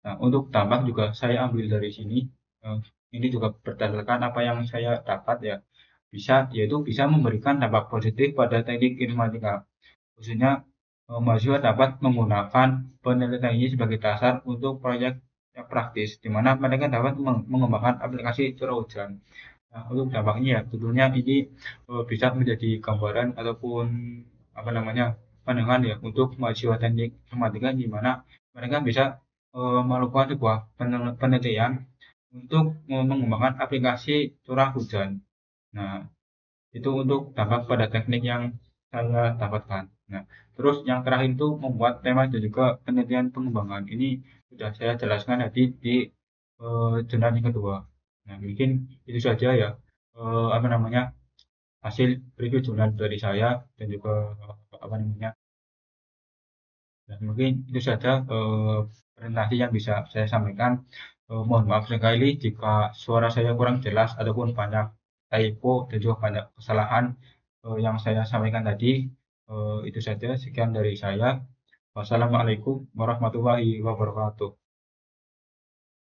Nah, untuk dampak juga saya ambil dari sini. Ini juga berdasarkan apa yang saya dapat ya. Yaitu bisa memberikan dampak positif pada teknik informatika. Khususnya mahasiswa dapat menggunakan penelitian ini sebagai dasar untuk proyek yang praktis, di mana mereka dapat mengembangkan aplikasi curah hujan. Nah, untuk dampaknya ya, tentunya ini bisa menjadi gambaran ataupun apa namanya pandangan ya untuk mahasiswa teknik informatika, di mana mereka bisa melakukan sebuah penelitian untuk mengembangkan aplikasi curah hujan. Nah, itu untuk dampak pada teknik yang saya dapatkan. Nah, terus yang terakhir itu membuat tema dan juga penelitian pengembangan. Ini sudah saya jelaskan tadi di jurnal yang kedua. Nah, mungkin itu saja ya apa namanya hasil review jurnal dari saya dan juga apa namanya. Dan mungkin itu saja presentasi yang bisa saya sampaikan. Mohon maaf sekali jika suara saya kurang jelas ataupun banyak typo dan juga banyak kesalahan yang saya sampaikan tadi. Itu saja, sekian dari saya. Wassalamualaikum warahmatullahi wabarakatuh.